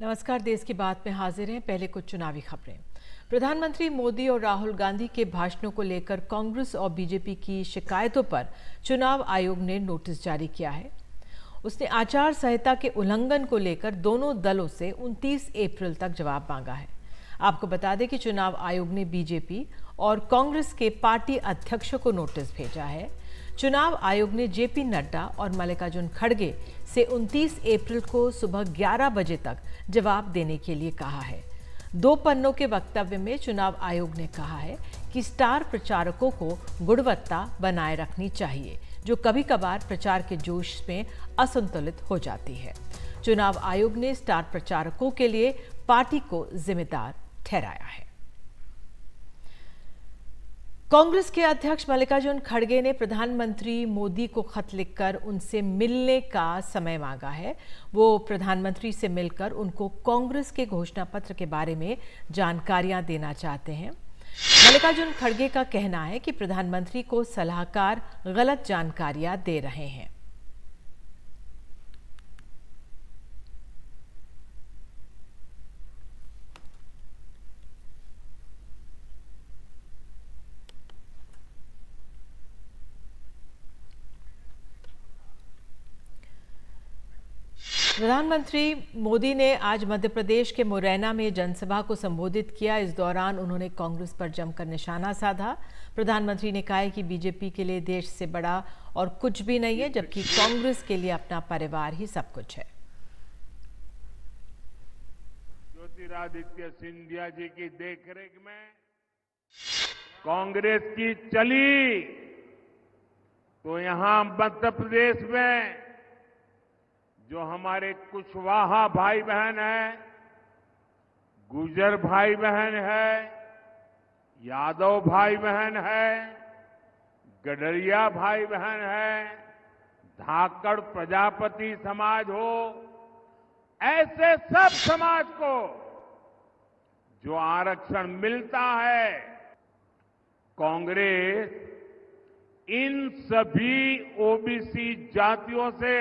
नमस्कार। देश की बात में हाजिर हैं। पहले कुछ चुनावी खबरें। प्रधानमंत्री मोदी और राहुल गांधी के भाषणों को लेकर कांग्रेस और बीजेपी की शिकायतों पर चुनाव आयोग ने नोटिस जारी किया है। उसने आचार संहिता के उल्लंघन को लेकर दोनों दलों से 29 अप्रैल तक जवाब मांगा है। आपको बता दें कि चुनाव आयोग ने बीजेपी और कांग्रेस के पार्टी अध्यक्षों को नोटिस भेजा है। चुनाव आयोग ने जेपी नड्डा और मल्लिकार्जुन खड़गे से 29 अप्रैल को सुबह 11 बजे तक जवाब देने के लिए कहा है। 2 पन्नों के वक्तव्य में चुनाव आयोग ने कहा है कि स्टार प्रचारकों को गुणवत्ता बनाए रखनी चाहिए, जो कभी कभार प्रचार के जोश में असंतुलित हो जाती है। चुनाव आयोग ने स्टार प्रचारकों के लिए पार्टी को जिम्मेदार ठहराया है। कांग्रेस के अध्यक्ष मल्लिकार्जुन खड़गे ने प्रधानमंत्री मोदी को खत लिखकर उनसे मिलने का समय मांगा है। वो प्रधानमंत्री से मिलकर उनको कांग्रेस के घोषणा पत्र के बारे में जानकारियां देना चाहते हैं। मल्लिकार्जुन खड़गे का कहना है कि प्रधानमंत्री को सलाहकार गलत जानकारियां दे रहे हैं। प्रधानमंत्री मोदी ने आज मध्य प्रदेश के मुरैना में जनसभा को संबोधित किया। इस दौरान उन्होंने कांग्रेस पर जमकर निशाना साधा। प्रधानमंत्री ने कहा है कि बीजेपी के लिए देश से बड़ा और कुछ भी नहीं है, जबकि कांग्रेस के लिए अपना परिवार ही सब कुछ है। ज्योतिरादित्य सिंधिया जी की देखरेख में कांग्रेस की चली तो यहां मध्य प्रदेश में जो हमारे कुशवाहा भाई बहन है, गुर्जर भाई बहन है, यादव भाई बहन है, गडरिया भाई बहन है, धाकड़ प्रजापति समाज हो, ऐसे सब समाज को जो आरक्षण मिलता है, कांग्रेस इन सभी ओबीसी जातियों से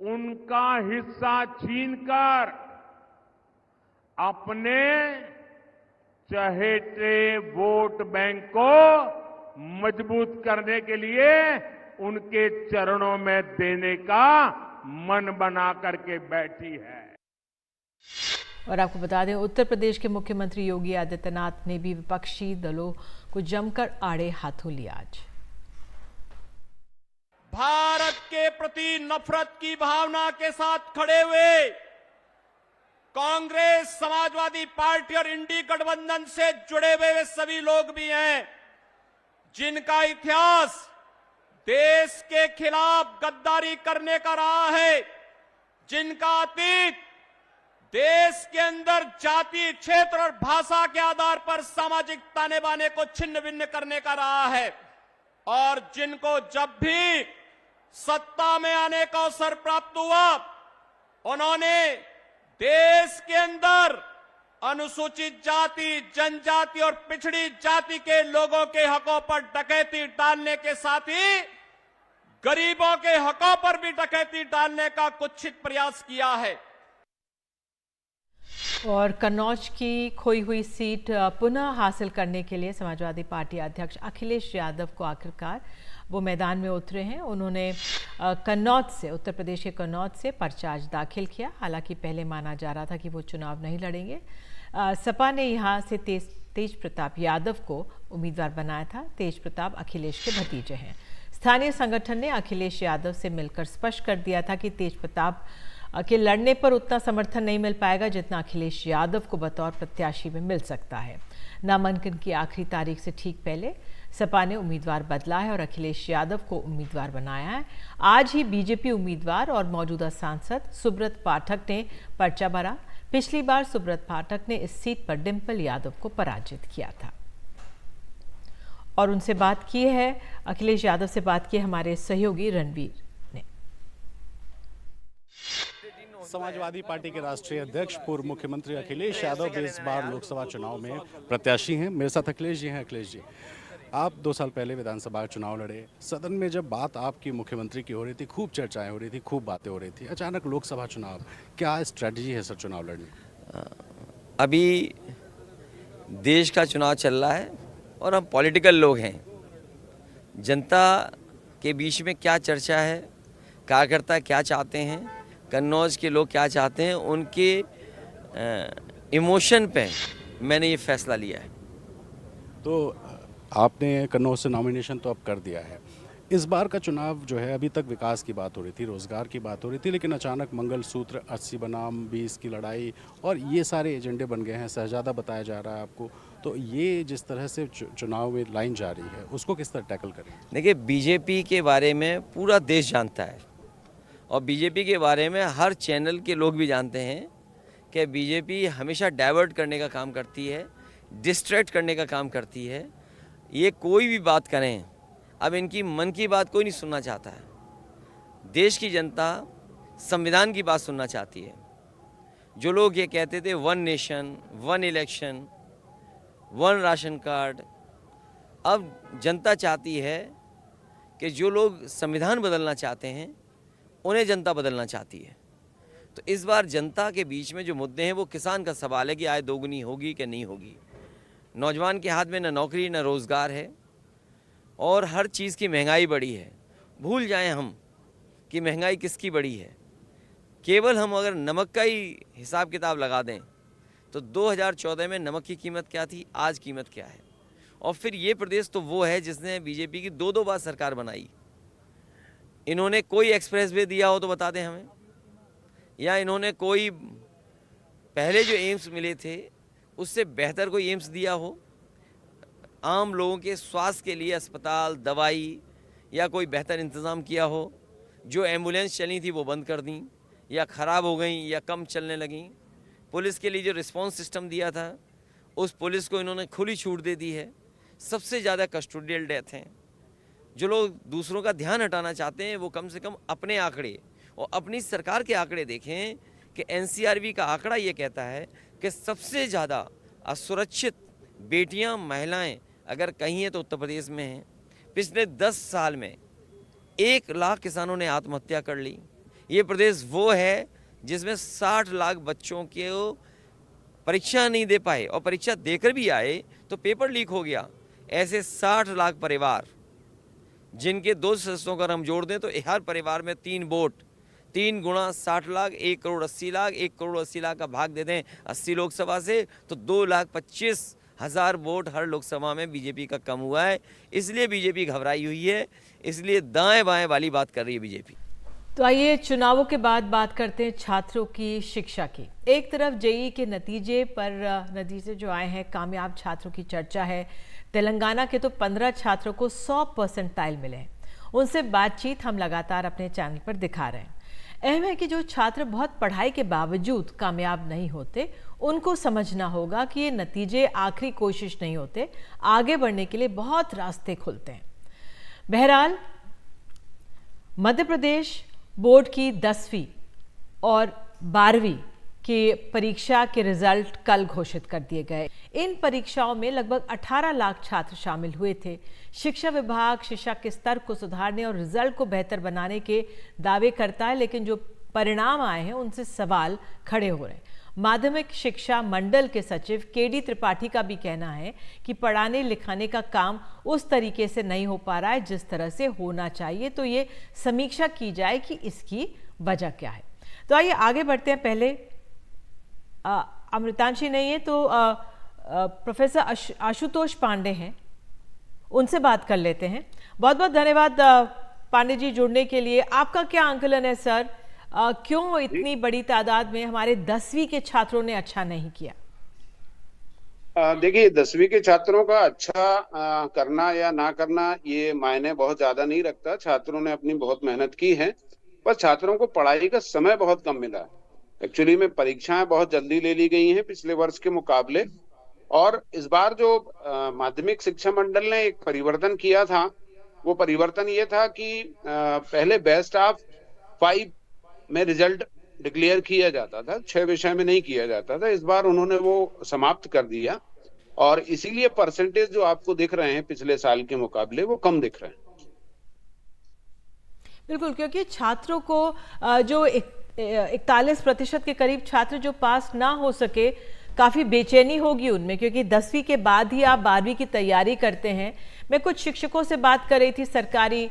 उनका हिस्सा छीनकर अपने चहेते वोट बैंक को मजबूत करने के लिए उनके चरणों में देने का मन बना करके बैठी है। और आपको बता दें, उत्तर प्रदेश के मुख्यमंत्री योगी आदित्यनाथ ने भी विपक्षी दलों को जमकर आड़े हाथों लिया। आज भारत के प्रति नफरत की भावना के साथ खड़े हुए कांग्रेस, समाजवादी पार्टी और इंडी गठबंधन से जुड़े हुए वे सभी लोग भी हैं जिनका इतिहास देश के खिलाफ गद्दारी करने का रहा है, जिनका अतीत देश के अंदर जाति, क्षेत्र और भाषा के आधार पर सामाजिक ताने बाने को छिन्न भिन्न करने का रहा है, और जिनको जब भी सत्ता में आने का अवसर प्राप्त हुआ उन्होंने देश के अंदर अनुसूचित जाति, जनजाति और पिछड़ी जाति के लोगों के हकों पर डकैती डालने के साथ ही गरीबों के हकों पर भी डकैती डालने का कुत्सित प्रयास किया है। और कन्नौज की खोई हुई सीट पुनः हासिल करने के लिए समाजवादी पार्टी अध्यक्ष अखिलेश यादव को आखिरकार वो मैदान में उतरे हैं। उन्होंने कन्नौज से, उत्तर प्रदेश के कन्नौज से पर्चा आज दाखिल किया। हालांकि पहले माना जा रहा था कि वो चुनाव नहीं लड़ेंगे। सपा ने यहां से तेज प्रताप यादव को उम्मीदवार बनाया था। तेज प्रताप अखिलेश के भतीजे हैं। स्थानीय संगठन ने अखिलेश यादव से मिलकर स्पष्ट कर दिया था कि तेज प्रताप के लड़ने पर उतना समर्थन नहीं मिल पाएगा जितना अखिलेश यादव को बतौर प्रत्याशी में मिल सकता है। नामांकन की आखिरी तारीख से ठीक पहले सपा ने उम्मीदवार बदला है और अखिलेश यादव को उम्मीदवार बनाया है। आज ही बीजेपी उम्मीदवार और मौजूदा सांसद सुब्रत पाठक ने पर्चा भरा। पिछली बार सुब्रत पाठक ने इस सीट पर डिंपल यादव को पराजित किया था। और उनसे बात की है, अखिलेश यादव से बात की हमारे सहयोगी रणवीर ने। समाजवादी पार्टी के राष्ट्रीय अध्यक्ष पूर्व मुख्यमंत्री अखिलेश यादव भी इस बार लोकसभा चुनाव में प्रत्याशी हैं। मेरे साथ अखिलेश जी हैं। अखिलेश जी, आप 2 साल पहले विधानसभा चुनाव लड़े। सदन में जब बात आपकी मुख्यमंत्री की हो रही थी, खूब चर्चाएं हो रही थी, खूब बातें हो रही थी। अचानक लोकसभा चुनाव, क्या स्ट्रेटजी है सर चुनाव लड़ने? अभी देश का चुनाव चल रहा है और हम पॉलिटिकल लोग हैं। जनता के बीच में क्या चर्चा है, कार्यकर्ता क्या चाहते हैं, कन्नौज के लोग क्या चाहते हैं, उनके इमोशन पे मैंने ये फैसला लिया है। तो आपने कन्नौज से नॉमिनेशन तो अब कर दिया है। इस बार का चुनाव जो है, अभी तक विकास की बात हो रही थी, रोजगार की बात हो रही थी, लेकिन अचानक मंगलसूत्र 80 बनाम 20 की लड़ाई और ये सारे एजेंडे बन गए हैं। शहजादा बताया जा रहा है आपको। तो ये जिस तरह से चुनाव में लाइन जा रही है, उसको किस तरह टैकल करें? देखिए, बीजेपी के बारे में पूरा देश जानता है और बीजेपी के बारे में हर चैनल के लोग भी जानते हैं कि बीजेपी हमेशा डाइवर्ट करने का काम करती है, डिस्ट्रैक्ट करने का काम करती है। ये कोई भी बात करें, अब इनकी मन की बात कोई नहीं सुनना चाहता है। देश की जनता संविधान की बात सुनना चाहती है। जो लोग ये कहते थे 1 नेशन 1 इलेक्शन 1 राशन कार्ड, अब जनता चाहती है कि जो लोग संविधान बदलना चाहते हैं उन्हें जनता बदलना चाहती है। तो इस बार जनता के बीच में जो मुद्दे हैं वो किसान का सवाल है कि आय दोगुनी होगी कि नहीं होगी। नौजवान के हाथ में न नौकरी न रोज़गार है और हर चीज़ की महंगाई बढ़ी है। भूल जाएं हम कि महंगाई किसकी बढ़ी है। केवल हम अगर नमक का ही हिसाब किताब लगा दें तो 2014 में नमक की कीमत क्या थी, आज कीमत क्या है। और फिर ये प्रदेश तो वो है जिसने बीजेपी की 2 बार सरकार बनाई। इन्होंने कोई एक्सप्रेस वे दिया हो तो बता दें हमें, या इन्होंने कोई पहले जो एम्स मिले थे उससे बेहतर कोई एम्स दिया हो, आम लोगों के स्वास्थ्य के लिए अस्पताल, दवाई या कोई बेहतर इंतज़ाम किया हो। जो एम्बुलेंस चली थी वो बंद कर दी या ख़राब हो गई या कम चलने लगीं। पुलिस के लिए जो रिस्पांस सिस्टम दिया था उस पुलिस को इन्होंने खुली छूट दे दी है। सबसे ज़्यादा कस्टोडियल डेथ हैं। जो लोग दूसरों का ध्यान हटाना चाहते हैं वो कम से कम अपने आंकड़े और अपनी सरकार के आंकड़े देखें कि एनसीआरबी का आंकड़ा ये कहता है कि सबसे ज़्यादा असुरक्षित बेटियां, महिलाएं अगर कहीं हैं तो उत्तर प्रदेश में हैं। पिछले 10 साल में 1 लाख किसानों ने आत्महत्या कर ली। ये प्रदेश वो है जिसमें 60 लाख बच्चों के परीक्षा नहीं दे पाए और परीक्षा देकर भी आए तो पेपर लीक हो गया। ऐसे 60 लाख परिवार जिनके 2 सदस्यों का हम जोड़ दें तो हर परिवार में 3 वोट, 3 गुणा 60 लाख, 1 करोड़ 80 लाख, 1 करोड़ 80 लाख का भाग दे दें 80 लोकसभा से तो 2,25,000 वोट हर लोकसभा में बीजेपी का कम हुआ है। इसलिए बीजेपी घबराई हुई है, इसलिए दाएं बाएं वाली बात कर रही है बीजेपी। तो आइए चुनावों के बाद बात करते हैं छात्रों की शिक्षा की। एक तरफ जेईई के नतीजे जो आए हैं, कामयाब छात्रों की चर्चा है। तेलंगाना के तो 15 छात्रों को 100% मिले हैं। उनसे बातचीत हम लगातार अपने चैनल पर दिखा रहे हैं। अहम है कि जो छात्र बहुत पढ़ाई के बावजूद कामयाब नहीं होते, उनको समझना होगा कि ये नतीजे आखिरी कोशिश नहीं होते, आगे बढ़ने के लिए बहुत रास्ते खुलते हैं। बहरहाल मध्य प्रदेश बोर्ड की 10वीं और 12वीं की परीक्षा के रिजल्ट कल घोषित कर दिए गए। इन परीक्षाओं में लगभग 18 लाख छात्र शामिल हुए थे। शिक्षा विभाग शिक्षा के स्तर को सुधारने और रिजल्ट को बेहतर बनाने के दावे करता है, लेकिन जो परिणाम आए हैं उनसे सवाल खड़े हो रहे हैं। माध्यमिक शिक्षा मंडल के सचिव केडी त्रिपाठी का भी कहना है कि पढ़ाने लिखाने का काम उस तरीके से नहीं हो पा रहा है जिस तरह से होना चाहिए। तो ये समीक्षा की जाए कि इसकी वजह क्या है। तो आइए आगे बढ़ते हैं। पहले अमृतांशी नहीं है तो प्रोफेसर आशुतोष पांडे हैं, उनसे बात कर लेते हैं। बहुत बहुत धन्यवाद पांडे जी जुड़ने के लिए। आपका क्या आंकलन है सर, क्यों इतनी बड़ी तादाद में हमारे 10वीं के छात्रों ने अच्छा नहीं किया? देखिए, 10वीं के छात्रों का अच्छा करना या ना करना ये मायने बहुत ज्यादा नहीं रखता। छात्रों ने अपनी बहुत मेहनत की है, पर छात्रों को पढ़ाई का समय बहुत कम मिला है। एक्चुअली में परीक्षाएं बहुत जल्दी ले ली गई हैं पिछले वर्ष के मुकाबले। और इस बार जो माध्यमिक शिक्षा मंडल ने एक परिवर्तन किया था, वो परिवर्तन ये था कि पहले बेस्ट ऑफ 5 में रिजल्ट डिक्लेयर किया जाता था, 6 विषय में नहीं किया जाता था। इस बार उन्होंने वो समाप्त कर दिया और इसीलिए परसेंटेज जो आपको दिख रहे हैं पिछले साल के मुकाबले वो कम दिख रहे हैं। बिल्कुल, क्योंकि छात्रों को जो 41% के करीब छात्र जो पास ना हो सके, काफ़ी बेचैनी होगी उनमें, क्योंकि 10वीं के बाद ही आप 12वीं की तैयारी करते हैं। मैं कुछ शिक्षकों से बात कर रही थी सरकारी,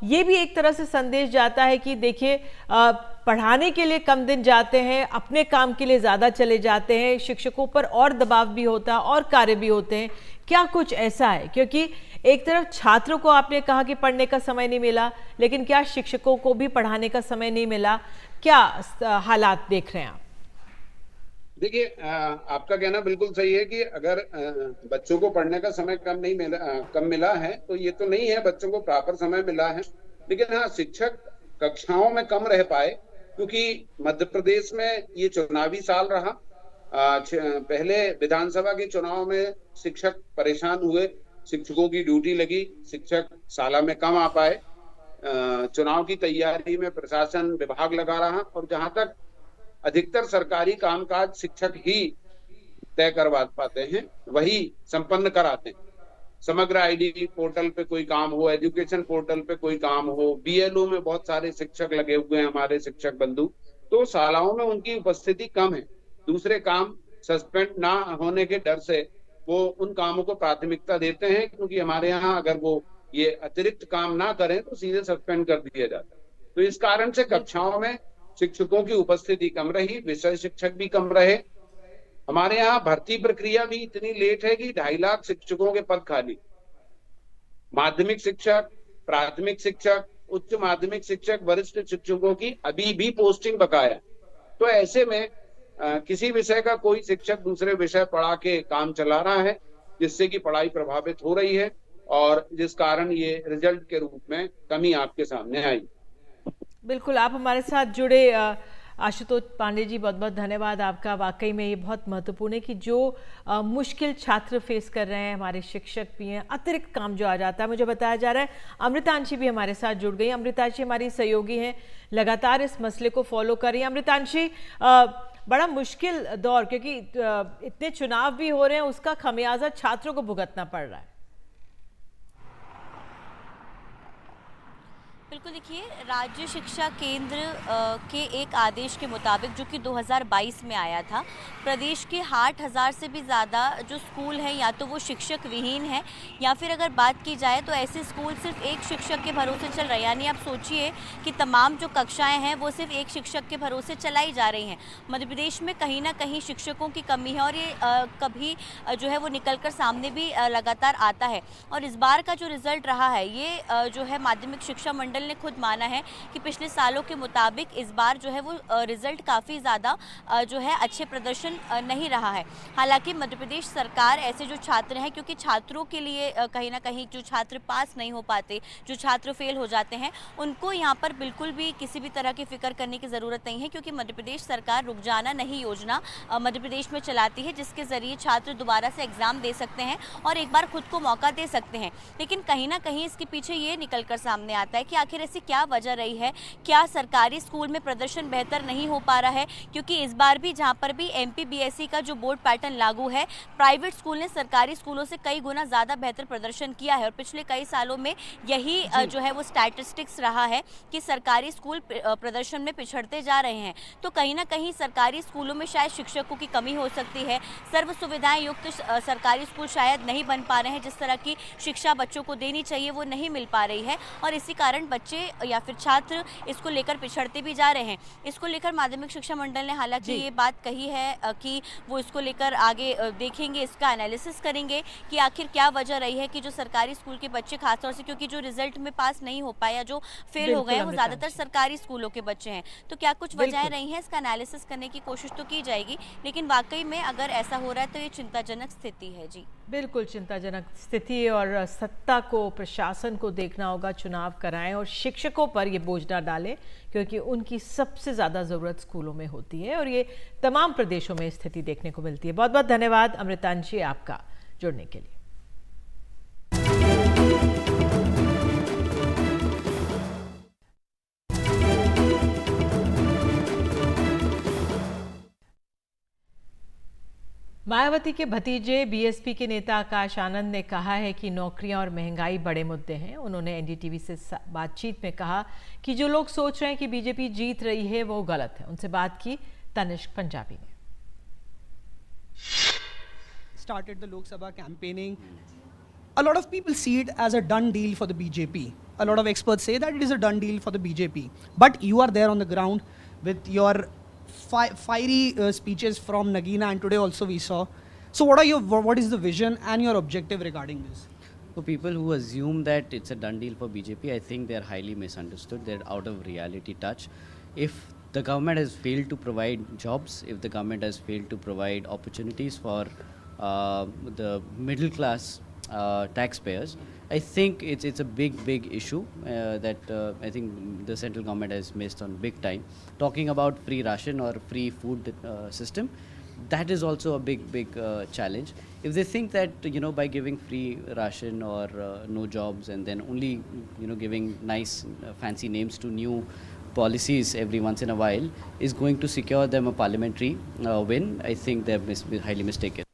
ये भी एक तरह से संदेश जाता है कि देखिए पढ़ाने के लिए कम दिन जाते हैं, अपने काम के लिए ज़्यादा चले जाते हैं, शिक्षकों पर और दबाव भी होता है और कार्य भी होते हैं। क्या कुछ ऐसा है? क्योंकि एक तरफ छात्रों को आपने कहा कि पढ़ने का समय नहीं मिला, लेकिन क्या शिक्षकों को भी पढ़ाने का समय नहीं मिला? क्या हालात देख रहे हैं आप? देखिए, आपका कहना बिल्कुल सही है कि अगर बच्चों को पढ़ने का समय कम मिला है तो ये तो नहीं है, बच्चों को प्रॉपर समय मिला है। लेकिन हाँ, शिक्षक कक्षाओं में कम रह पाए, क्योंकि मध्य प्रदेश में ये चुनावी साल रहा। पहले विधानसभा के चुनाव में शिक्षक परेशान हुए, शिक्षकों की ड्यूटी लगी, शिक्षक शाला में कम आ पाए। चुनाव की तैयारी में प्रशासन विभाग लगा रहा, और जहां तक अधिकतर सरकारी कामकाज शिक्षक ही तय करवा पाते हैं, वही संपन्न कराते हैं। समग्र आईडी पोर्टल पे कोई काम हो, एजुकेशन पोर्टल पे कोई काम हो, बीएलओ में बहुत सारे शिक्षक लगे हुए हैं हमारे शिक्षक बंधु, तो शालाओं में उनकी उपस्थिति कम है। दूसरे काम सस्पेंड ना होने के डर से वो उन कामों को प्राथमिकता देते हैं, क्योंकि हमारे यहाँ अगर वो ये अतिरिक्त काम ना करें तो सीधे सस्पेंड कर दिया जाता है। तो इस कारण से कक्षाओं में शिक्षकों की उपस्थिति कम रही, विषय शिक्षक भी कम रहे। हमारे यहाँ भर्ती प्रक्रिया भी इतनी लेट है कि 2.5 लाख शिक्षकों के पद खाली। माध्यमिक शिक्षक, प्राथमिक शिक्षक, उच्च माध्यमिक शिक्षक, वरिष्ठ शिक्षकों की अभी भी पोस्टिंग बकाया। तो ऐसे में किसी विषय का कोई शिक्षक दूसरे विषय पढ़ा के काम चला रहा है, जिससे कि पढ़ाई प्रभावित हो रही है, और जिस कारण ये रिजल्ट के रूप में कमी आपके सामने आई। बिल्कुल, आप हमारे साथ जुड़े आशुतोष पांडे जी, बहुत बहुत धन्यवाद आपका। वाकई में ये बहुत महत्वपूर्ण है कि जो मुश्किल छात्र फेस कर रहे हैं, हमारे शिक्षक भी हैं, अतिरिक्त काम जो आ जाता है। मुझे बताया जा रहा है अमृतांशी भी हमारे साथ जुड़ गई। अमृतांशी हमारी सहयोगी हैं, लगातार इस मसले को फॉलो कर रही हैं। अमृतांशी, बड़ा मुश्किल दौर, क्योंकि इतने चुनाव भी हो रहे हैं, उसका खमियाजा छात्रों को भुगतना पड़ रहा है। बिल्कुल, देखिए, राज्य शिक्षा केंद्र के एक आदेश के मुताबिक, जो कि 2022 में आया था, प्रदेश के 6000 से भी ज़्यादा जो स्कूल हैं, या तो वो शिक्षक विहीन हैं, या फिर अगर बात की जाए तो ऐसे स्कूल सिर्फ एक शिक्षक के भरोसे चल रहे हैं। यानी आप सोचिए कि तमाम जो कक्षाएं हैं वो सिर्फ एक शिक्षक के भरोसे चलाई जा रही हैं। मध्य प्रदेश में कहीं ना कहीं शिक्षकों की कमी है, और ये कभी जो है वो निकल कर सामने भी लगातार आता है। और इस बार का जो रिज़ल्ट रहा है, ये जो है माध्यमिक शिक्षा मंडल ने खुद माना है कि पिछले सालों के मुताबिक इस बार जो है वो रिजल्ट काफ़ी ज़्यादा जो है अच्छे प्रदर्शन नहीं रहा है। हालांकि मध्य प्रदेश सरकार ऐसे जो छात्र हैं, क्योंकि छात्रों के लिए कहीं ना कहीं जो छात्र पास नहीं हो पाते, जो छात्र फेल हो जाते हैं, उनको यहाँ पर बिल्कुल भी किसी भी तरह की फिक्र करने की ज़रूरत नहीं है, क्योंकि मध्य प्रदेश सरकार रुक जाना नहीं योजना मध्य प्रदेश में चलाती है, जिसके ज़रिए छात्र दोबारा से एग्ज़ाम दे सकते हैं और एक बार खुद को मौका दे सकते हैं। लेकिन कहीं ना कहीं इसके पीछे ये निकल कर सामने आता है कि आखिर ऐसी क्या वजह रही है। क्या सरकारी स्कूल में प्रदर्शन बेहतर नहीं हो पा रहा है? क्योंकि इस बार भी जहाँ पर भी MPBSE का जो बोर्ड पैटर्न लागू है, प्राइवेट स्कूल ने सरकारी स्कूलों से कई गुना ज़्यादा बेहतर प्रदर्शन किया है, और पिछले कई सालों में यही जो है वो स्टैटिस्टिक्स रहा है कि सरकारी स्कूल प्रदर्शन में पिछड़ते जा रहे हैं। तो कहीं ना कहीं सरकारी स्कूलों में शायद शिक्षकों की कमी हो सकती है, सर्व सुविधाएं युक्त सरकारी स्कूल शायद नहीं बन पा रहे हैं, जिस तरह की शिक्षा बच्चों को देनी चाहिए वो नहीं मिल पा रही है, और इसी कारण बच्चे या फिर छात्र इसको लेकर पिछड़ते भी जा रहे हैं। इसको लेकर माध्यमिक शिक्षा मंडल ने हालांकि ये बात कही है कि वो इसको लेकर आगे देखेंगे, इसका एनालिसिस करेंगे कि आखिर क्या वजह रही है कि जो सरकारी स्कूल के बच्चे, खासतौर से क्योंकि जो रिजल्ट में पास नहीं हो पाया, जो फेल हो गए हैं, वो ज़्यादातर सरकारी स्कूलों के बच्चे हैं। तो क्या कुछ वजहें रही हैं, इसका एनालिसिस करने की कोशिश तो की जाएगी, लेकिन वाकई में अगर ऐसा हो रहा है तो ये चिंताजनक स्थिति है। जी बिल्कुल चिंताजनक स्थिति, और सत्ता को, प्रशासन को देखना होगा, चुनाव कराएं और शिक्षकों पर ये बोझ ना डालें, क्योंकि उनकी सबसे ज़्यादा ज़रूरत स्कूलों में होती है, और ये तमाम प्रदेशों में स्थिति देखने को मिलती है। बहुत बहुत धन्यवाद अमृतांशी आपका जुड़ने के लिए। मायावती के भतीजे बीएसपी के नेता आकाश आनंद ने कहा है कि नौकरियां और महंगाई बड़े मुद्दे हैं। उन्होंने एनडीटीवी से बातचीत में कहा कि जो लोग सोच रहे हैं कि बीजेपी जीत रही है वो गलत है। उनसे बात की तनिष्क पंजाबी ने। Started the Lok Sabha campaigning. A lot of people see it as a done deal for the BJP. A lot of experts say that it is a done deal for the BJP. But you are there on the ground with your fiery speeches from Nagina, and today also we saw. So what is the vision and your objective regarding this? For people who assume that it's a done deal for BJP, I think they're highly misunderstood. They're out of reality touch. If the government has failed to provide jobs, if the government has failed to provide opportunities for the middle class taxpayers, I think it's a big issue that I think the central government has missed on big time. Talking about free ration or free food system, that is also a big challenge. If they think that by giving free ration or no jobs and then only giving nice fancy names to new policies every once in a while is going to secure them a parliamentary win, I think they're highly mistaken.